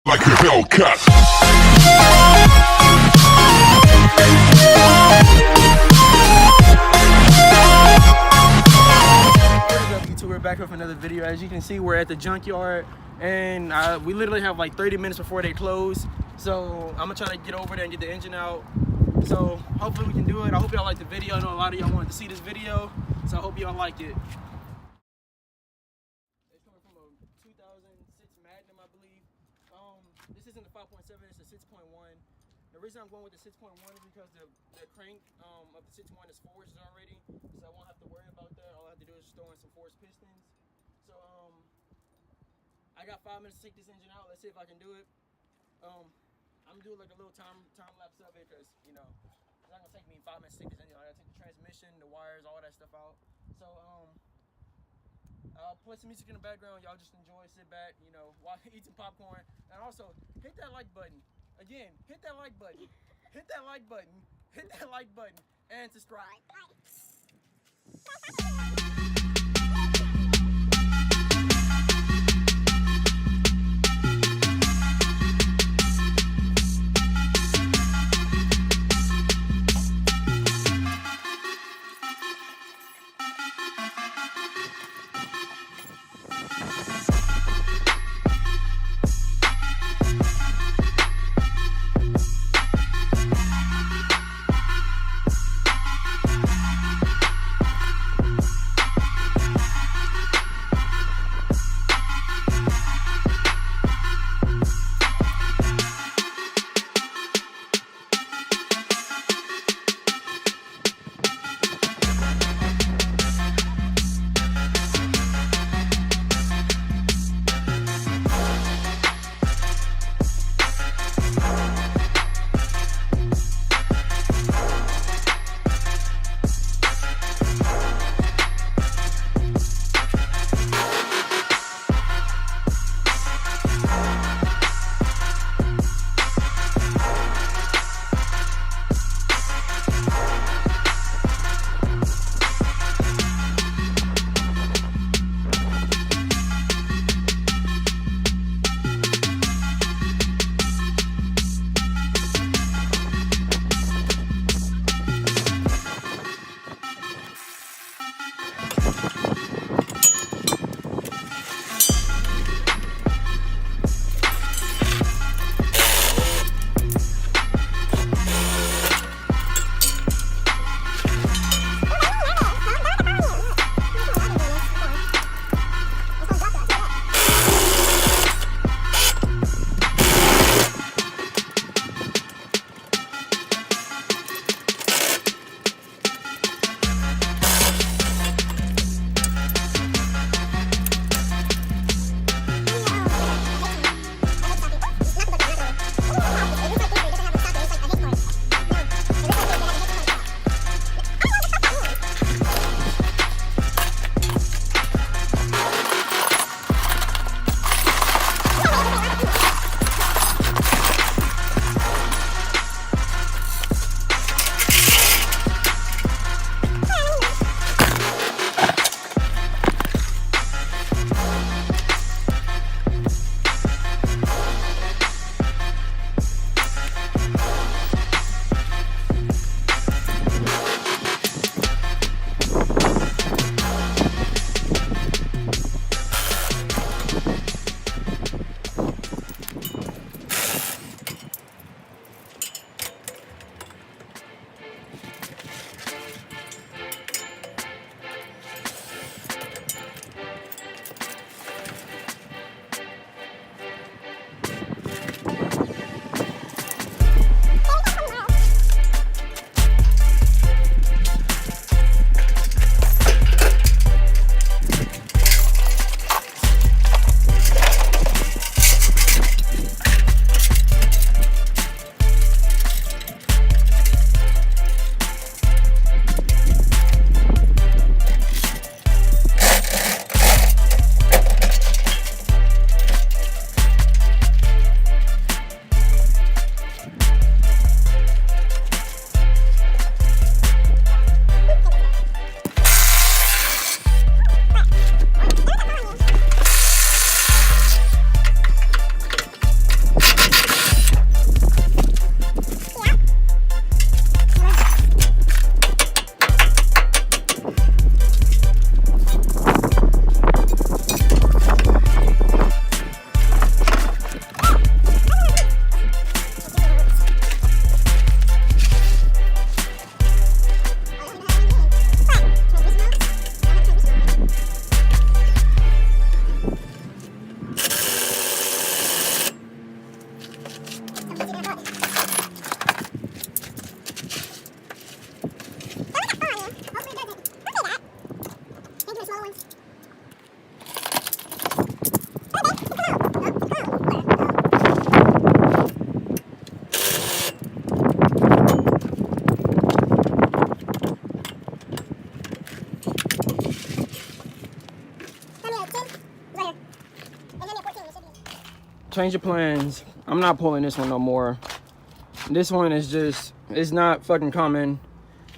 like a Hellcat. What is up, YouTube? We're back with another video. As you can see, we're at the junkyard, and we literally have like 30 minutes before they close. So I'm gonna try to get over there and get the engine out. So hopefully we can do it. I hope y'all like the video. I know a lot of y'all wanted to see this video, so I hope y'all like it. It's coming from a 2006 Magnum, I believe. This isn't the 5.7, it's a 6.1. The reason I'm going with the 6.1 is because the crank of the 6.1 is forged already, so I won't have to worry about that. All I have to do is store in some forged pistons. So I got 5 minutes to take this engine out. Let's see if I can do it. I'm gonna do like a little time lapse of it, because you know it's not gonna take me 5 minutes to take this engine out. I gotta take the transmission, the wires, all that stuff out. So I'll play some music in the background. Y'all just enjoy, sit back, you know, eat some popcorn, and also hit that like button. Again, hit that like button. Hit that like button. Hit that like button and subscribe. change of plans. I'm not pulling this one no more. This one is just, it's not fucking coming.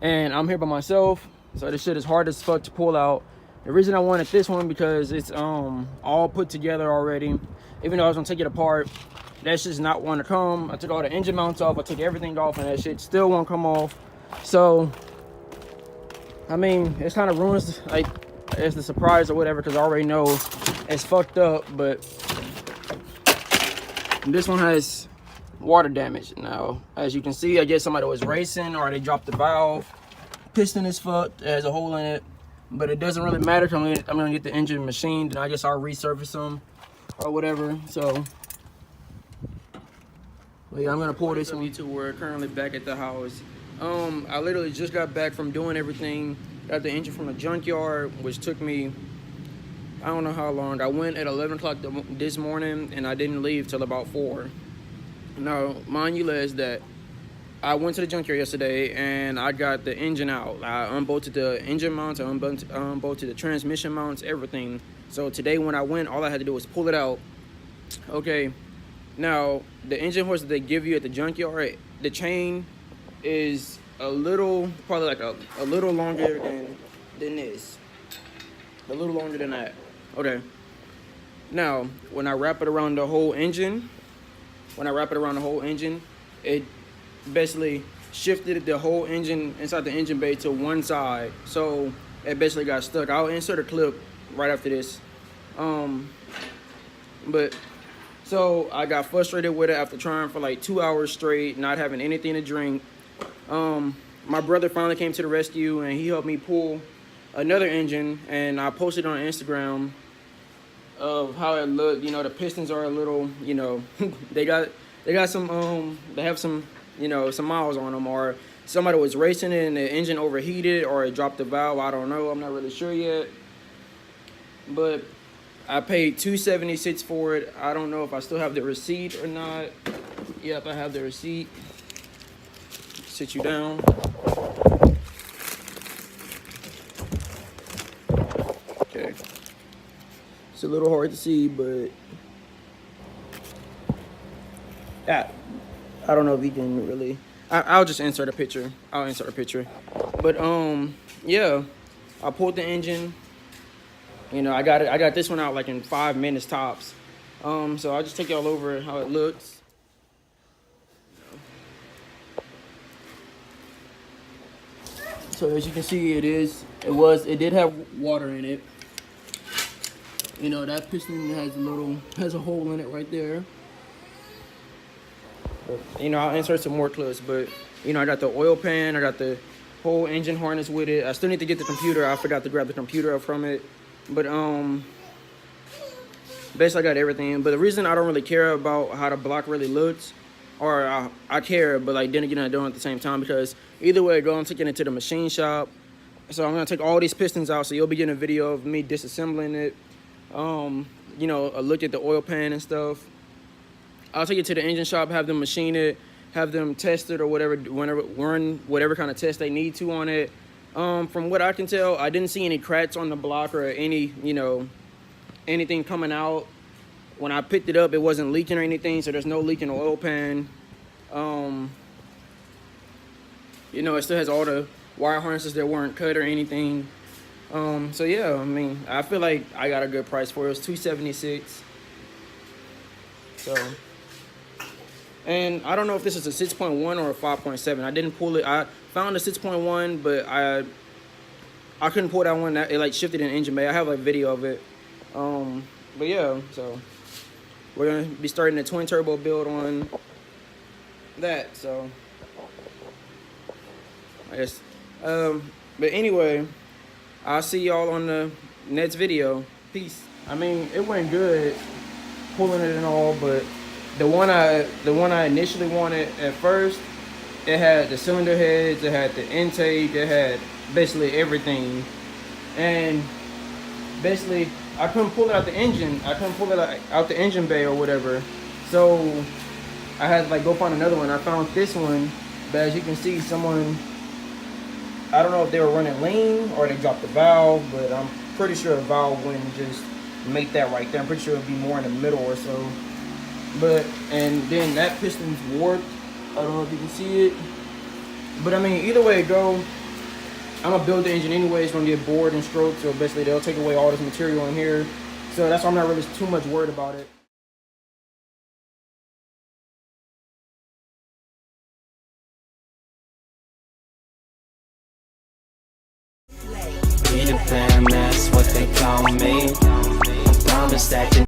And I'm here by myself, so this shit is hard as fuck to pull out. The reason I wanted this one because it's all put together already. Even though I was gonna take it apart, that shit's not want to come. I took all the engine mounts off, I took everything off, and that shit still won't come off. So, I mean, it's kind of ruins, like, it's the surprise or whatever, because I already know it's fucked up. But this one has water damage. Now, as you can see, I guess somebody was racing or they dropped the valve. Piston is fucked, it has a hole in it, but it doesn't really matter because I'm gonna get the engine machined, and I guess I'll resurface them or whatever. So, but yeah, I'm gonna pull this one. We're currently back at the house. I literally just got back from doing everything. Got the engine from the junkyard, which took me, I don't know how long. I went at 11 o'clock this morning, and I didn't leave till about 4. Now, mind you, Les, that I went to the junkyard yesterday, and I got the engine out. I unbolted the engine mounts, I unbolted the transmission mounts, everything. So today when I went, all I had to do was pull it out. Okay, now, the engine horse that they give you at the junkyard, the chain is a little, probably like a little longer than this. A little longer than that. Okay. Now, when I wrap it around the whole engine, it basically shifted the whole engine inside the engine bay to one side. So it basically got stuck. I'll insert a clip right after this. But so I got frustrated with it after trying for like 2 hours straight, not having anything to drink. My brother finally came to the rescue, and he helped me pull another engine, and I posted on Instagram of how it looked. You know, the pistons are a little, you know, they have some you know, some miles on them, or somebody was racing it and the engine overheated, or it dropped the valve. I don't know, I'm not really sure yet. But I paid $276 for it. I don't know if I still have the receipt or not. Yep, I have the receipt. Sit you down. Okay. It's a little hard to see, but I don't know if you can really. I'll just insert a picture. I'll insert a picture. But yeah, I pulled the engine. You know, I got this one out like in 5 minutes tops. So I'll just take y'all over how it looks. So as you can see, it did have water in it. You know, that piston has a hole in it right there. But, you know, I'll insert some more clips, but you know, I got the oil pan, I got the whole engine harness with it. I still need to get the computer. I forgot to grab the computer up from it. But basically I got everything. But the reason I don't really care about how the block really looks, or I care, but like then again I don't at the same time, because either way I go, I'm taking it to the machine shop. So I'm gonna take all these pistons out, so you'll be getting a video of me disassembling it. You know, a look at the oil pan and stuff. I'll take it to the engine shop, have them machine it, have them test it or whatever, run whatever kind of test they need to on it. From what I can tell, I didn't see any cracks on the block or any, you know, anything coming out. When I picked it up, it wasn't leaking or anything, so there's no leak in the oil pan. You know, it still has all the wire harnesses that weren't cut or anything. So yeah, I mean, I feel like I got a good price for it. It was $276. So, and I don't know if this is a 6.1 or a 5.7. I didn't pull it. I found a 6.1, but I couldn't pull that one. It like shifted in engine bay. I have a video of it. But yeah, so we're gonna be starting a twin turbo build on that. So I guess. But anyway, I'll see y'all on the next video. Peace. I mean, it went good pulling it and all, but the one I initially wanted at first, it had the cylinder heads, it had the intake, it had basically everything, and basically I couldn't pull it out the engine. I couldn't pull it out the engine bay or whatever. So I had to like go find another one. I found this one, but as you can see, someone, I don't know if they were running lean or they dropped the valve, but I'm pretty sure the valve wouldn't just make that right there. I'm pretty sure it'd be more in the middle or so. And then that piston's warped. I don't know if you can see it, but I mean, either way it go, I'm gonna build the engine anyway. It's gonna get bored and stroked, so basically they'll take away all this material in here. So that's why I'm not really too much worried about it. Peter Pan, that's what they call me. I promise that you